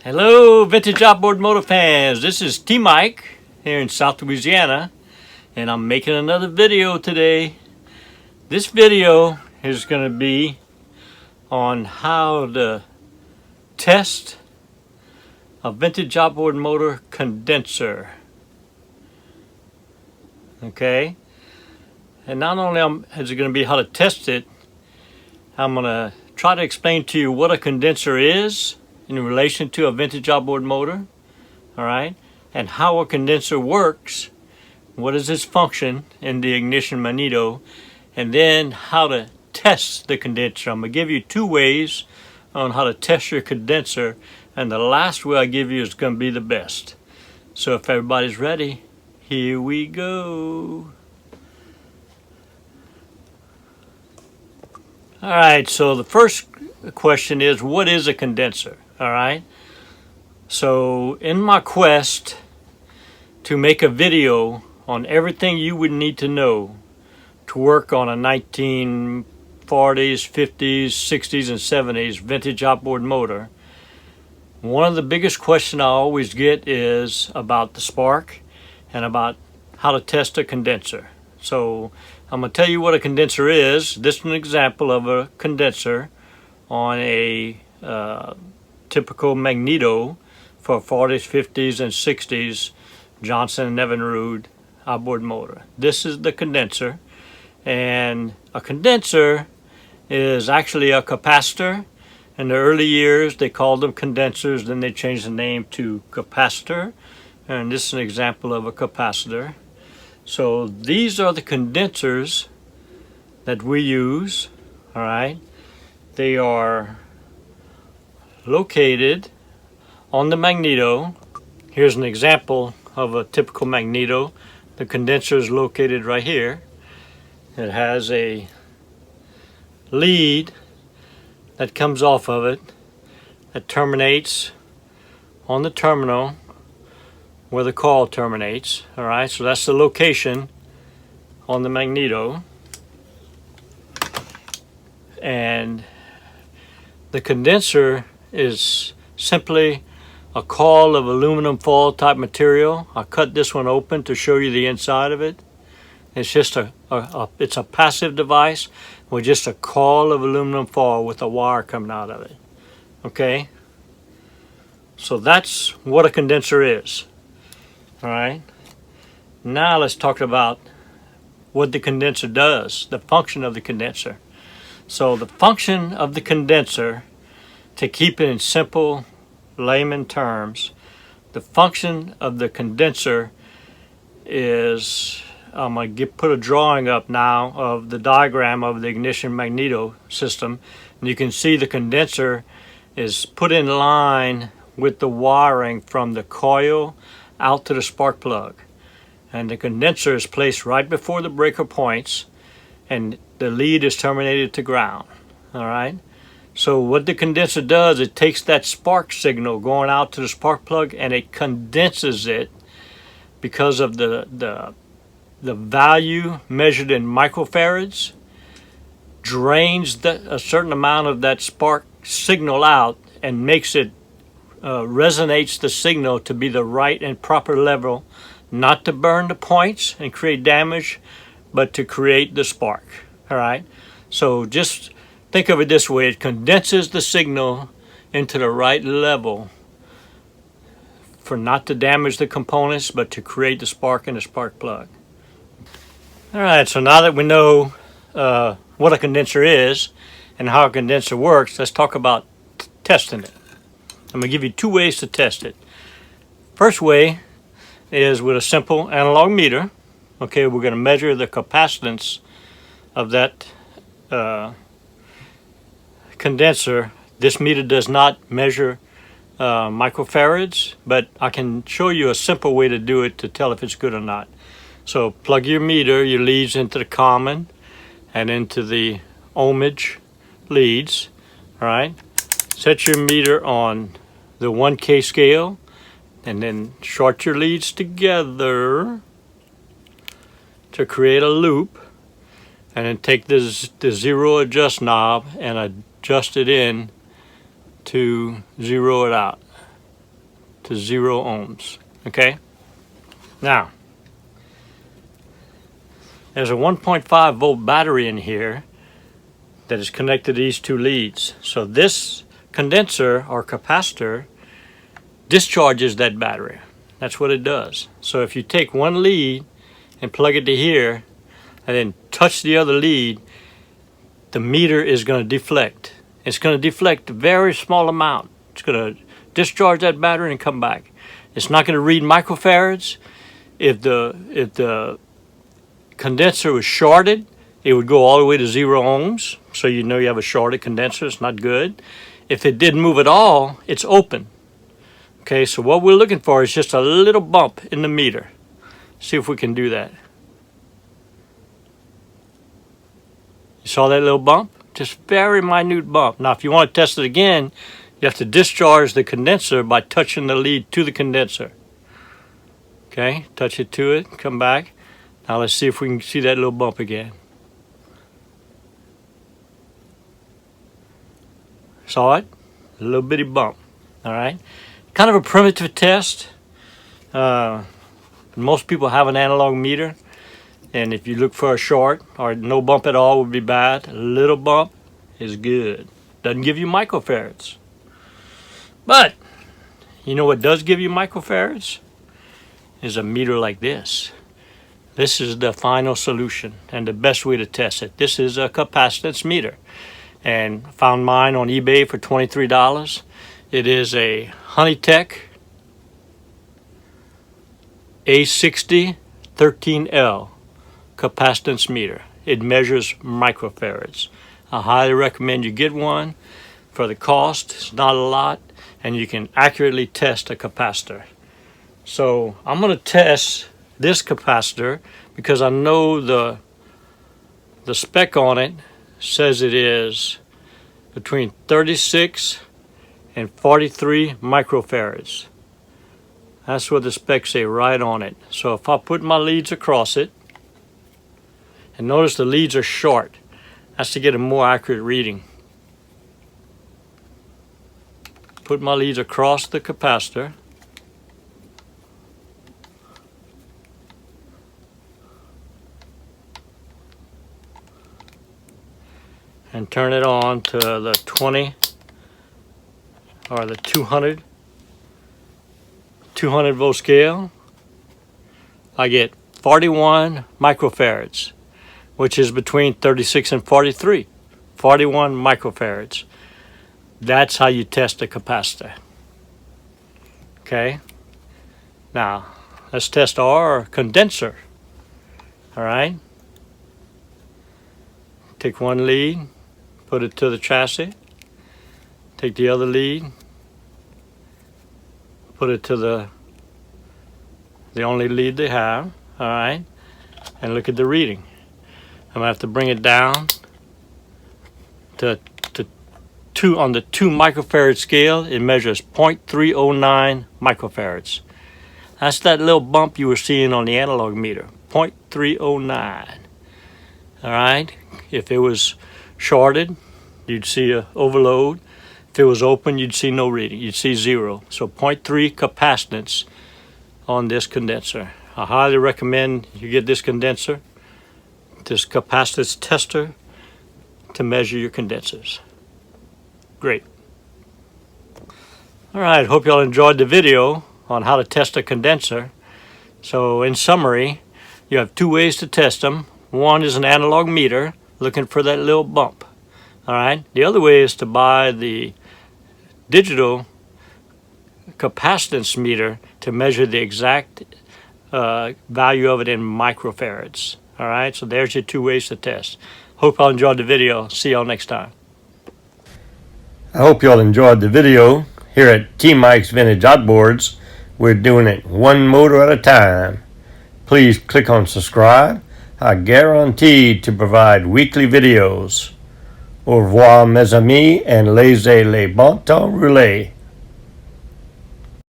Hello, vintage outboard motor fans. This is T-Mike here in South Louisiana, and I'm making another video today. This video is going to be on how to test a vintage outboard motor condenser. Okay, and not only is it going to be how to test it, I'm going to try to explain to you what a condenser is in relation to a vintage outboard motor, all right, and how a condenser works, what is its function in the ignition magneto, and then how to test the condenser. I'm going to give you two ways on how to test your condenser, and the last way I give you is going to be the best. So if everybody's ready, here we go. All right, so the first question is, what is a condenser? All right, so in my quest to make a video on everything you would need to know to work on a 1940s, 50s, 60s, and 70s vintage outboard motor, one of the biggest questions I always get is about the spark and about how to test a condenser. So I'm going to tell you what a condenser is. This is an example of a condenser on a typical Magneto for 40s, 50s, and 60s Johnson and Evinrude outboard motor. This is the condenser, and a condenser is actually a capacitor. In the early years they called them condensers, then they changed the name to capacitor, and this is an example of a capacitor. So these are the condensers that we use, all right. They are located on the magneto. Here's an example of a typical magneto. The condenser is located right here. It has a lead that comes off of it that terminates on the terminal where the coil terminates. All right, so that's the location on the magneto. And the condenser is simply a coil of aluminum foil type material. I cut this one open to show you the inside of it. It's just it's a passive device with just a coil of aluminum foil with a wire coming out of it. Okay, so that's what a condenser is. All right, now let's talk about what the condenser does, the function of the condenser. So the function of the condenser, to keep it in simple layman terms, the function of the condenser is, I'm going to put a drawing up now of the diagram of the ignition magneto system, and you can see the condenser is put in line with the wiring from the coil out to the spark plug, and the condenser is placed right before the breaker points, and the lead is terminated to ground. All right, so what the condenser does, it takes that spark signal going out to the spark plug and it condenses it because of the value measured in microfarads, drains a certain amount of that spark signal out and makes it resonates the signal to be the right and proper level, not to burn the points and create damage, but to create the spark. All right, so just think of it this way: it condenses the signal into the right level for not to damage the components, but to create the spark in the spark plug. All right, so now that we know what a condenser is and how a condenser works, let's talk about testing it. I'm going to give you two ways to test it. First way is with a simple analog meter. Okay, we're going to measure the capacitance of that condenser. This meter does not measure microfarads, but I can show you a simple way to do it to tell if it's good or not. So plug your meter, your leads into the common and into the ohmage leads. All right, set your meter on the 1K scale and then short your leads together to create a loop, and then take the zero adjust knob and adjust it in to zero it out. to 0 ohms. Okay? Now, there's a 1.5 volt battery in here that is connected to these 2 leads. So this condenser or capacitor discharges that battery. That's what it does. So if you take one lead and plug it to here and then touch the other lead, the meter is going to deflect. It's going to deflect a very small amount. It's going to discharge that battery and come back. It's not going to read microfarads. If the condenser was shorted, it would go all the way to 0 ohms. So you know you have a shorted condenser. It's not good. If it didn't move at all, it's open. Okay, so what we're looking for is just a little bump in the meter. See if we can do that. You saw that little bump? Just very minute bump. Now if you want to test it again, you have to discharge the condenser by touching the lead to the condenser. Okay, touch it to it, come back. Now let's see if we can see that little bump again. Saw it? A little bitty bump. All right. Kind of a primitive test. Most people have an analog meter, and if you look for a short or no bump at all would be bad. A little bump is good. Doesn't give you microfarads. But you know what does give you microfarads? Is a meter like this. This is the final solution and the best way to test it. This is a capacitance meter, and I found mine on eBay for $23. It is a Honeytech A60 13L capacitance meter. It measures microfarads. I highly recommend you get one. For the cost, it's not a lot, and you can accurately test a capacitor. So I'm going to test this capacitor because I know the spec on it says it is between 36 and 43 microfarads. That's what the specs say right on it. So if I put my leads across it, and notice the leads are short, that's to get a more accurate reading. Put my leads across the capacitor. And turn it on to the 20 or the 200 volt scale. I get 41 microfarads, which is between 36 and 43. 41 microfarads. That's how you test a capacitor. Okay. Now, let's test our condenser. All right. Take one lead, put it to the chassis. Take the other lead, put it to the only lead they have. All right. And look at the reading. I'm going to have to bring it down to 2 on the 2 microfarad scale. It measures 0.309 microfarads. That's that little bump you were seeing on the analog meter, 0.309. All right. If it was shorted, you'd see a overload. If it was open, you'd see no reading. You'd see 0. So 0.3 capacitance on this condenser. I highly recommend you get this condenser, this capacitance tester, to measure your condensers. Great. All right, hope y'all enjoyed the video on how to test a condenser. So in summary, you have 2 ways to test them. One is an analog meter, looking for that little bump. All right. The other way is to buy the digital capacitance meter to measure the exact value of it in microfarads. All right. So there's your 2 ways to test. Hope y'all enjoyed the video. See y'all next time. I hope y'all enjoyed the video. Here at T Mike's Vintage Outboards, we're doing it 1 motor at a time. Please click on subscribe. I guarantee to provide weekly videos. Au revoir mes amis, and laissez les bon temps rouler.